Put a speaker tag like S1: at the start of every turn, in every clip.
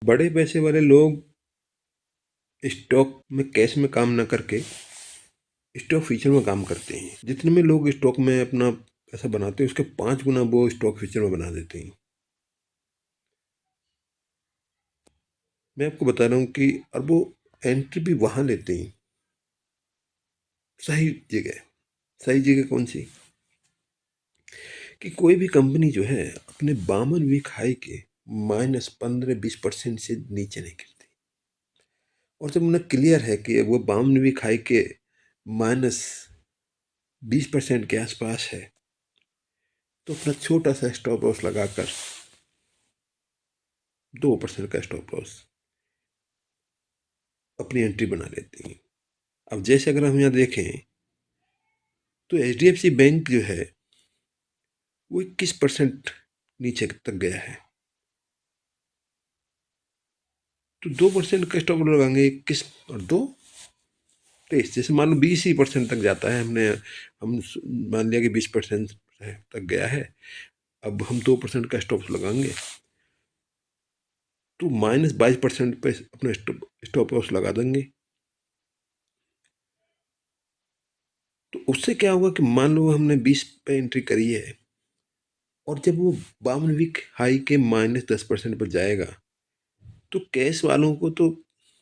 S1: बड़े पैसे वाले लोग स्टॉक में कैश में काम ना करके स्टॉक फ्यूचर में काम करते हैं। जितने में लोग स्टॉक में अपना पैसा बनाते हैं उसके 5 गुना वो स्टॉक फ्यूचर में बना देते हैं। मैं आपको बता रहा हूँ कि और वो एंट्री भी वहाँ लेते हैं सही जगह। सही जगह कौन सी? कि कोई भी कंपनी जो है अपने 52 वीक हाई के -15-20% से नीचे नहीं गिरती। और जब उन्हें क्लियर है कि वो 52 वीक हाई के -20% के आसपास है तो अपना छोटा सा स्टॉप लॉस लगाकर 2% का स्टॉप लॉस अपनी एंट्री बना लेती हैं। अब जैसे अगर हम यहाँ देखें तो HDFC बैंक जो है वो 21% नीचे तक गया है। तो 2% का स्टॉप लगाएंगे 21 और 2 23। जैसे मान लो 20% तक जाता है, हम मान लिया कि 20% तक गया है। अब हम 2% का स्टॉप लगाएंगे तो -22% पे अपना स्टॉप लॉस लगा देंगे। तो उससे क्या होगा कि मान लो हमने 20 पे एंट्री करी है और जब वो 52 वीक हाई के -10% पर जाएगा तो कैश वालों को तो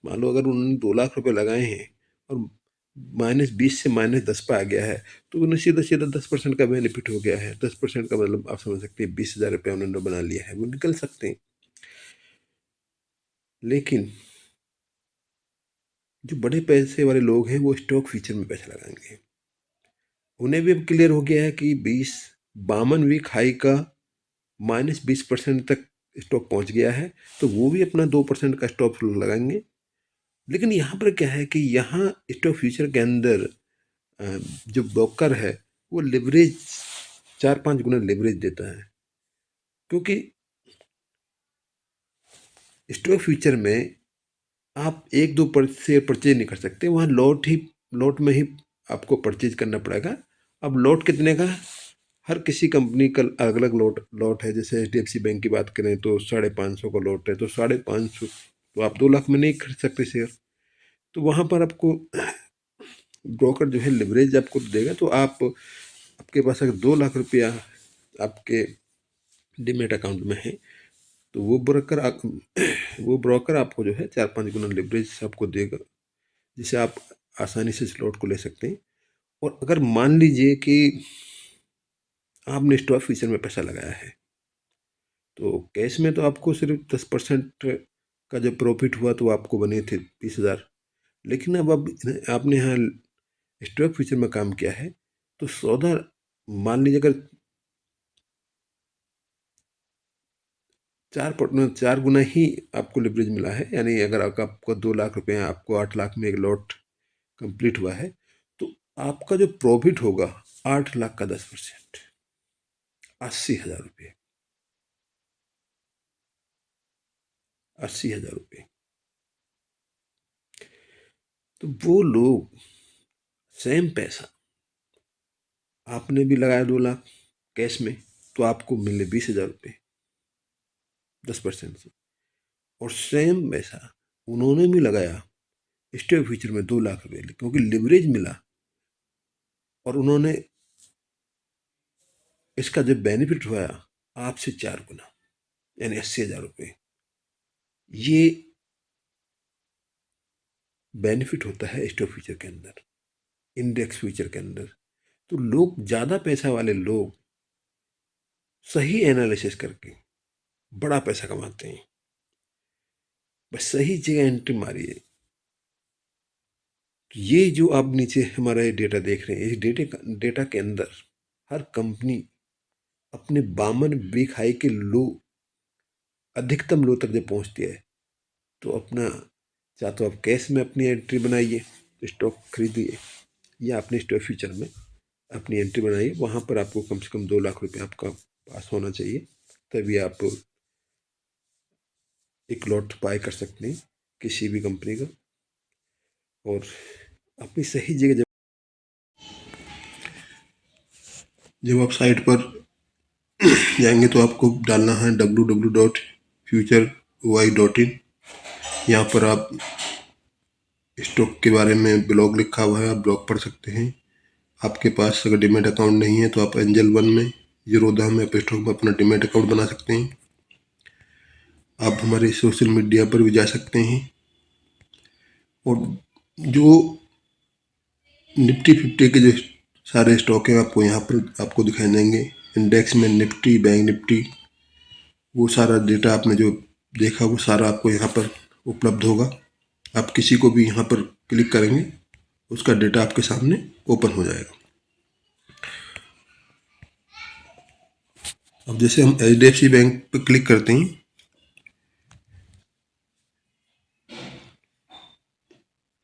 S1: मान लो अगर उन्होंने 2 लाख रुपए लगाए हैं और -20 से -10 पे आ गया है तो उन्हें सीधा सीधा 10% का बेनिफिट हो गया है। 10% का मतलब आप समझ सकते हैं 20,000 रुपये उन्होंने बना लिया है, वो निकल सकते हैं। लेकिन जो बड़े पैसे वाले लोग हैं वो स्टॉक फ्यूचर में पैसा लगाएंगे। उन्हें भी अब क्लियर हो गया है कि 52 वीक हाई का -20% तक स्टॉक पहुंच गया है तो वो भी अपना 2% का स्टॉप लगाएंगे। लेकिन यहाँ पर क्या है कि यहाँ स्टॉक फ्यूचर के अंदर जो ब्रोकर है वो लिवरेज 4-5 गुना लिवरेज देता है। क्योंकि स्टॉक फ्यूचर में आप एक दो शेयर परचेज नहीं कर सकते, वहाँ लॉट में ही आपको परचेज करना पड़ेगा। अब लॉट कितने का? हर किसी कंपनी का अलग अलग लॉट है। जैसे HDFC बैंक की बात करें तो 550 का लॉट है, तो 550 तो आप 2 लाख में नहीं खरीद सकते शेयर। तो वहाँ पर आपको ब्रोकर जो है लिवरेज आपको देगा। तो आपके पास अगर 2 लाख रुपया आपके डीमेट अकाउंट में है तो वो ब्रोकर आपको जो है 4-5 गुना लिवरेज आपको देगा, जिससे आप आसानी से स्लॉट को ले सकते हैं। और अगर मान लीजिए कि आपने स्टॉक फ्यूचर में पैसा लगाया है तो कैश में तो आपको सिर्फ 10% का जो प्रॉफिट हुआ तो आपको बने थे 20,000। लेकिन अब आपने यहाँ स्टॉक फ्यूचर में काम किया है तो सौदा मान लीजिए अगर 4 गुना ही आपको लिवरेज मिला है, यानी अगर आपका 2 लाख रुपये आपको 8 लाख में एक लॉट कंप्लीट हुआ है तो आपका जो प्रॉफिट होगा 8 लाख का 10% 80,000 रुपये। 80,000 रुपये। तो वो लोग सेम पैसा आपने भी लगाया 2 लाख कैश में तो आपको मिले 20,000 रुपये 10% से। और सेम पैसा उन्होंने भी लगाया स्टॉक फ्यूचर में 2 लाख रुपये, क्योंकि लिवरेज मिला और उन्होंने इसका जो बेनिफिट हुआ आपसे 4 गुना, यानी 80,000 रुपये। ये बेनिफिट होता है स्टॉक फ्यूचर के अंदर, इंडेक्स फ्यूचर के अंदर। तो लोग ज़्यादा पैसा वाले लोग सही एनालिसिस करके बड़ा पैसा कमाते हैं। बस सही जगह एंट्री मारिए। तो ये जो आप नीचे हमारा ये डेटा देख रहे हैं, इस डेटा के अंदर हर कंपनी अपने 52 वीक हाई के लो, अधिकतम लो तक जब पहुंचती है तो अपना चाहे तो आप कैश में अपनी एंट्री बनाइए, स्टॉक खरीदिए, या अपने स्टॉक फ्यूचर में अपनी एंट्री बनाइए। वहाँ पर आपको कम से कम 2 लाख रुपये आपका पास होना चाहिए, तभी आप एक लॉट बाय कर सकते हैं किसी भी कंपनी का। और अपनी सही जगह जब आप साइट पर जाएंगे तो आपको डालना है www.futurey.in। यहाँ पर आप स्टॉक के बारे में ब्लॉग लिखा हुआ है, आप ब्लॉग पढ़ सकते हैं। आपके पास अगर डीमैट अकाउंट नहीं है तो आप एंजल वन में, जीरोधा में, एप स्टॉक में अपना डीमैट अकाउंट बना सकते हैं। आप हमारे सोशल मीडिया पर भी जा सकते हैं और जो निफ्टी 50 के जो सारे स्टॉक हैं आपको यहाँ पर आपको दिखाई देंगे। इंडेक्स में निफ्टी, बैंक निफ्टी, वो सारा डेटा आपने जो देखा वो सारा आपको यहाँ पर उपलब्ध होगा। आप किसी को भी यहाँ पर क्लिक करेंगे उसका डेटा आपके सामने ओपन हो जाएगा। अब जैसे हम HDFC बैंक पर क्लिक करते हैं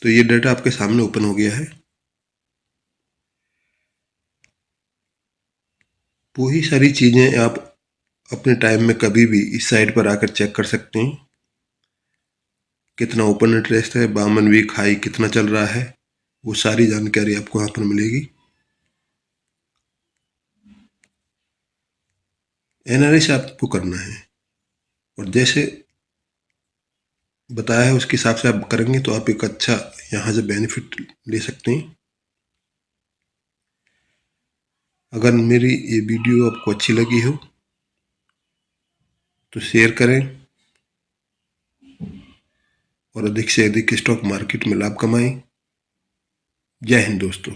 S1: तो ये डेटा आपके सामने ओपन हो गया है। वही सारी चीज़ें आप अपने टाइम में कभी भी इस साइट पर आकर चेक कर सकते हैं। कितना ओपन इंटरेस्ट है, 52 वीक हाई कितना चल रहा है, वो सारी जानकारी आपको यहाँ पर मिलेगी। एनालिसिस आपको करना है और जैसे बताया है उसके हिसाब से आप करेंगे तो आप एक अच्छा यहाँ से बेनिफिट ले सकते हैं। अगर मेरी ये वीडियो आपको अच्छी लगी हो तो शेयर करें और अधिक से अधिक स्टॉक मार्केट में लाभ कमाएं। जय हिंद दोस्तों।